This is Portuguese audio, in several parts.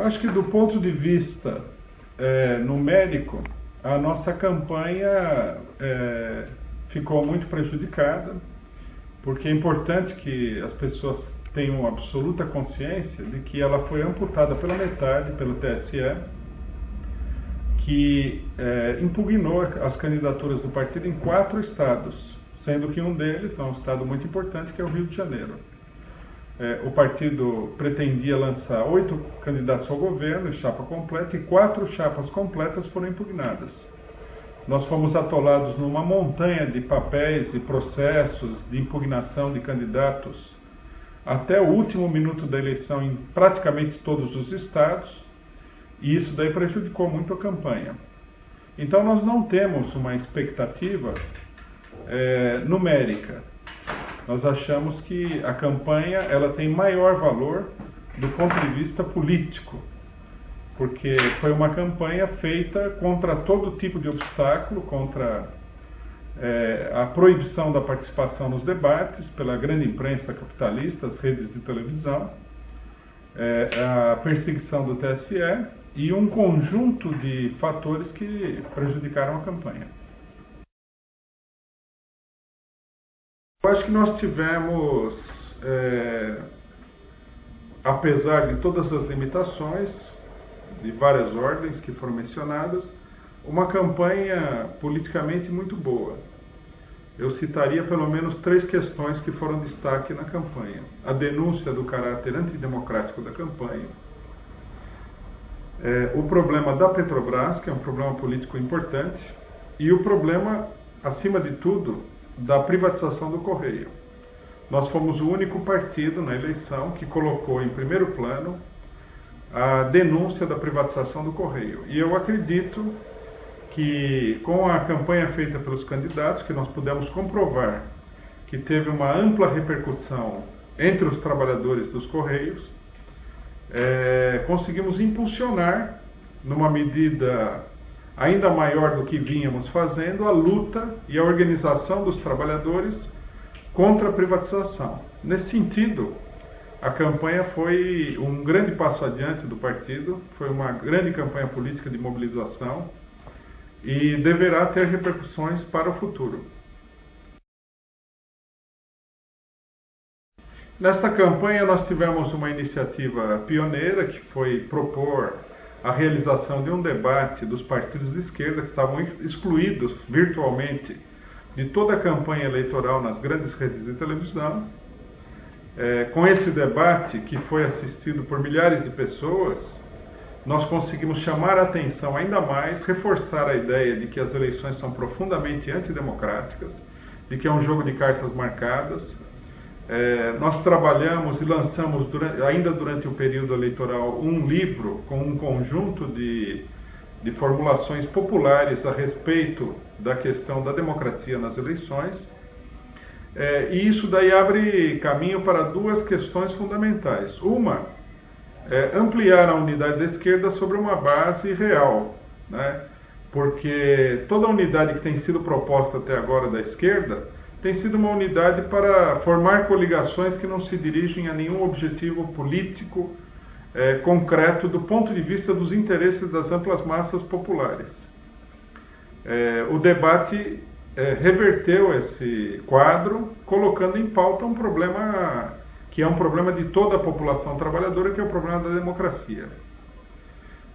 acho que do ponto de vista numérico, a nossa campanha ficou muito prejudicada, porque é importante que as pessoas tenham absoluta consciência de que ela foi amputada pela metade pelo TSE, que impugnou as candidaturas do partido em 4 estados, sendo que um deles é um estado muito importante, que é o Rio de Janeiro. O partido pretendia lançar 8 candidatos ao governo, chapa completa, e 4 chapas completas foram impugnadas. Nós fomos atolados numa montanha de papéis e processos de impugnação de candidatos até o último minuto da eleição em praticamente todos os estados, e isso daí prejudicou muito a campanha. Então nós não temos uma expectativa numérica. Nós achamos que a campanha ela tem maior valor do ponto de vista político, porque foi uma campanha feita contra todo tipo de obstáculo, contra a proibição da participação nos debates pela grande imprensa capitalista, as redes de televisão, a perseguição do TSE e um conjunto de fatores que prejudicaram a campanha. Eu acho que nós tivemos, apesar de todas as limitações, de várias ordens que foram mencionadas, uma campanha politicamente muito boa. Eu citaria pelo menos 3 questões que foram destaque na campanha. A denúncia do caráter antidemocrático da campanha, o problema da Petrobras, que é um problema político importante, e o problema, acima de tudo, da privatização do Correio. Nós fomos o único partido na eleição que colocou em primeiro plano a denúncia da privatização do Correio. E eu acredito que com a campanha feita pelos candidatos, que nós pudemos comprovar que teve uma ampla repercussão entre os trabalhadores dos Correios, conseguimos impulsionar, numa medida ainda maior do que vínhamos fazendo, a luta e a organização dos trabalhadores contra a privatização. Nesse sentido, a campanha foi um grande passo adiante do partido, foi uma grande campanha política de mobilização e deverá ter repercussões para o futuro. Nesta campanha nós tivemos uma iniciativa pioneira, que foi propor a realização de um debate dos partidos de esquerda que estavam excluídos virtualmente de toda a campanha eleitoral nas grandes redes de televisão. Com esse debate, que foi assistido por milhares de pessoas, nós conseguimos chamar a atenção ainda mais, reforçar a ideia de que as eleições são profundamente antidemocráticas, de que é um jogo de cartas marcadas. Nós trabalhamos e lançamos, ainda durante o período eleitoral, um livro com um conjunto de formulações populares a respeito da questão da democracia nas eleições. E isso daí abre caminho para 2 questões fundamentais. Uma, ampliar a unidade da esquerda sobre uma base real, né? Porque toda a unidade que tem sido proposta até agora da esquerda tem sido uma unidade para formar coligações que não se dirigem a nenhum objetivo político concreto do ponto de vista dos interesses das amplas massas populares. O debate reverteu esse quadro, colocando em pauta um problema que é um problema de toda a população trabalhadora, que é o problema da democracia.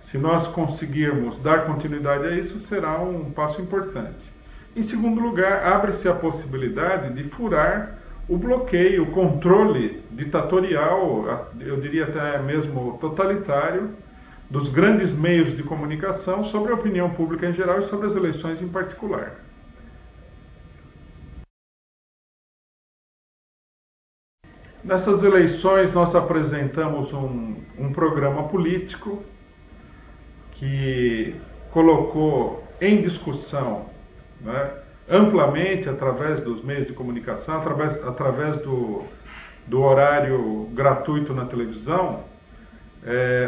Se nós conseguirmos dar continuidade a isso, será um passo importante. Em segundo lugar, abre-se a possibilidade de furar o bloqueio, o controle ditatorial, eu diria até mesmo totalitário, dos grandes meios de comunicação sobre a opinião pública em geral e sobre as eleições em particular. Nessas eleições nós apresentamos um programa político que colocou em discussão, né, amplamente, através dos meios de comunicação, através do horário gratuito na televisão,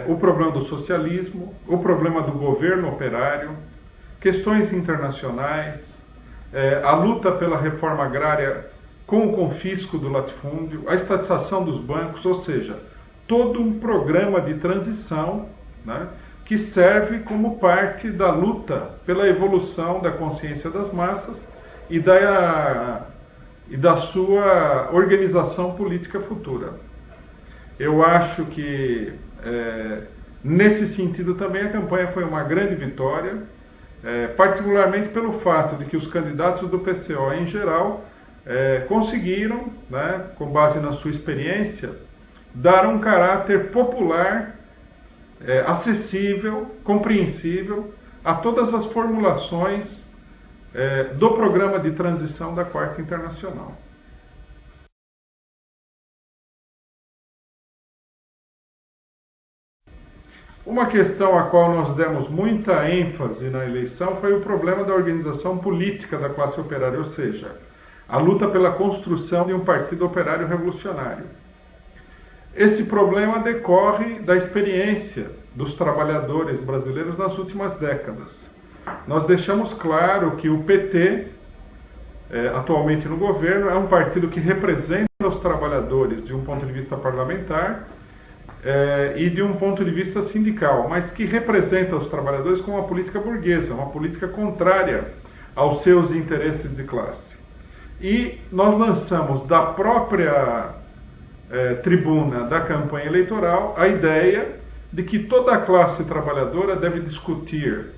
o problema do socialismo, o problema do governo operário, questões internacionais, a luta pela reforma agrária com o confisco do latifúndio, a estatização dos bancos, ou seja, todo um programa de transição né, que serve como parte da luta pela evolução da consciência das massas e da sua organização política futura. Eu acho que, nesse sentido também, a campanha foi uma grande vitória, particularmente pelo fato de que os candidatos do PCO, em geral, conseguiram, né, com base na sua experiência, dar um caráter popular, acessível, compreensível a todas as formulações do programa de transição da Quarta Internacional. Uma questão a qual nós demos muita ênfase na eleição foi o problema da organização política da classe operária, ou seja, a luta pela construção de um partido operário revolucionário. Esse problema decorre da experiência dos trabalhadores brasileiros nas últimas décadas. Nós deixamos claro que o PT, atualmente no governo, é um partido que representa os trabalhadores de um ponto de vista parlamentar e de um ponto de vista sindical, mas que representa os trabalhadores com uma política burguesa, uma política contrária aos seus interesses de classe. E nós lançamos da própria tribuna da campanha eleitoral a ideia de que toda a classe trabalhadora deve discutir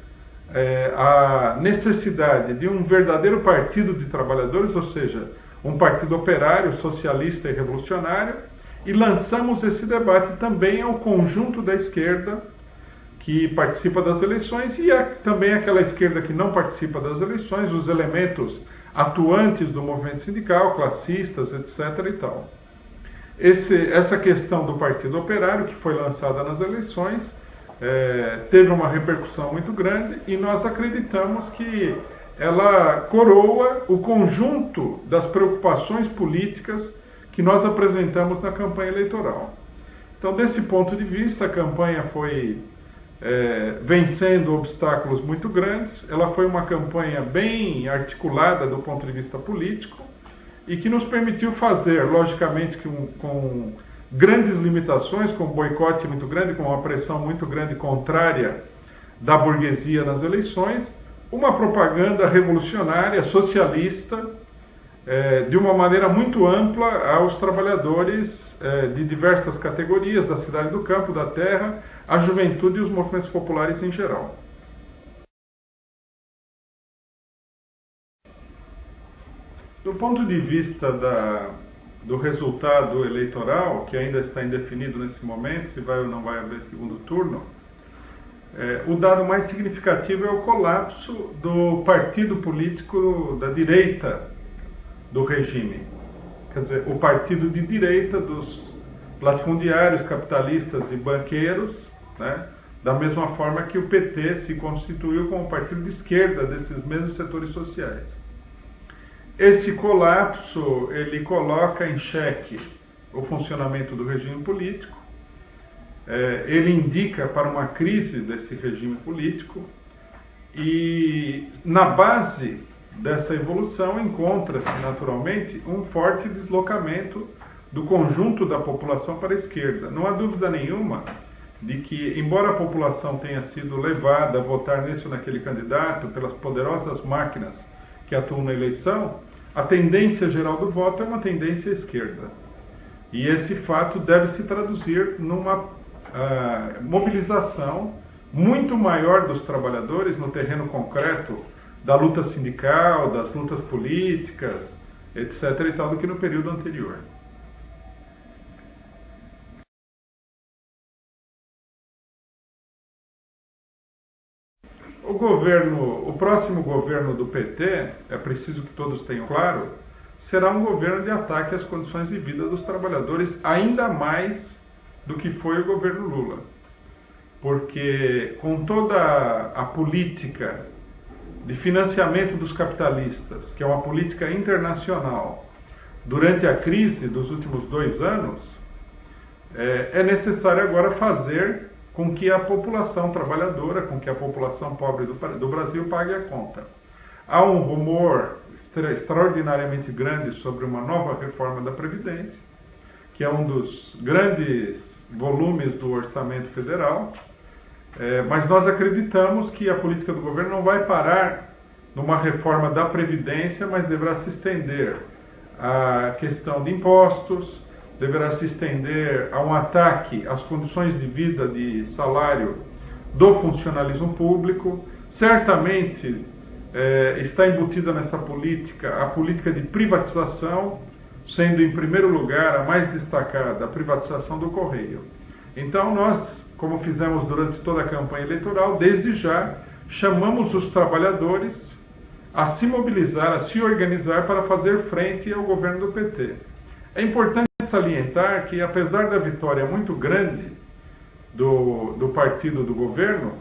a necessidade de um verdadeiro partido de trabalhadores, ou seja, um partido operário, socialista e revolucionário, e lançamos esse debate também ao conjunto da esquerda que participa das eleições e também aquela esquerda que não participa das eleições, os elementos atuantes do movimento sindical, classistas, etc. e tal. Essa questão do Partido Operário, que foi lançada nas eleições, teve uma repercussão muito grande e nós acreditamos que ela coroa o conjunto das preocupações políticas que nós apresentamos na campanha eleitoral. Então, desse ponto de vista, a campanha foi vencendo obstáculos muito grandes, ela foi uma campanha bem articulada do ponto de vista político, e que nos permitiu fazer, logicamente, com grandes limitações, com um boicote muito grande, com uma pressão muito grande contrária da burguesia nas eleições, uma propaganda revolucionária, socialista, de uma maneira muito ampla aos trabalhadores de diversas categorias, da cidade do campo, da terra, a juventude e os movimentos populares em geral. Do ponto de vista do resultado eleitoral, que ainda está indefinido nesse momento, se vai ou não vai haver segundo turno, o dado mais significativo é o colapso do partido político da direita do regime. Quer dizer, o partido de direita dos latifundiários, capitalistas e banqueiros, né, da mesma forma que o PT se constituiu como partido de esquerda desses mesmos setores sociais. Esse colapso, ele coloca em xeque o funcionamento do regime político, ele indica para uma crise desse regime político e na base dessa evolução encontra-se naturalmente um forte deslocamento do conjunto da população para a esquerda. Não há dúvida nenhuma de que, embora a população tenha sido levada a votar nesse ou naquele candidato pelas poderosas máquinas que atuam na eleição, a tendência geral do voto é uma tendência à esquerda. E esse fato deve se traduzir numa mobilização muito maior dos trabalhadores no terreno concreto da luta sindical, das lutas políticas, etc. e tal, do que no período anterior. O próximo governo do PT, é preciso que todos tenham claro, será um governo de ataque às condições de vida dos trabalhadores, ainda mais do que foi o governo Lula. Porque com toda a política de financiamento dos capitalistas, que é uma política internacional, durante a crise dos últimos 2 anos, é necessário agora fazer com que a população trabalhadora, com que a população pobre do Brasil pague a conta. Há um rumor extraordinariamente grande sobre uma nova reforma da Previdência, que é um dos grandes volumes do orçamento federal, Mas nós acreditamos que a política do governo não vai parar numa reforma da Previdência, mas deverá se estender à questão de impostos, deverá se estender a um ataque às condições de vida, de salário do funcionalismo público. Certamente está embutida nessa política a política de privatização, sendo em primeiro lugar a mais destacada a privatização do Correio. Então nós, como fizemos durante toda a campanha eleitoral, desde já chamamos os trabalhadores a se mobilizar, a se organizar para fazer frente ao governo do PT. É importante salientar que, apesar da vitória muito grande do partido do governo,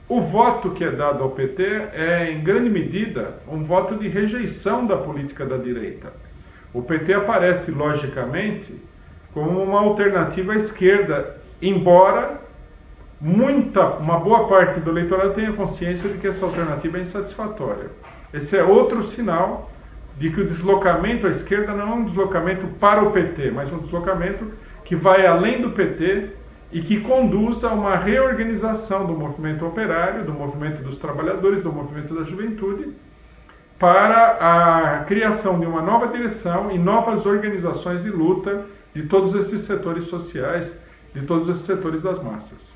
o voto que é dado ao PT é, em grande medida, um voto de rejeição da política da direita. O PT aparece, logicamente, como uma alternativa à esquerda, embora uma boa parte do eleitorado tenha consciência de que essa alternativa é insatisfatória. Esse é outro sinal de que o deslocamento à esquerda não é um deslocamento para o PT, mas um deslocamento que vai além do PT e que conduz a uma reorganização do movimento operário, do movimento dos trabalhadores, do movimento da juventude, para a criação de uma nova direção e novas organizações de luta de todos esses setores sociais, de todos esses setores das massas.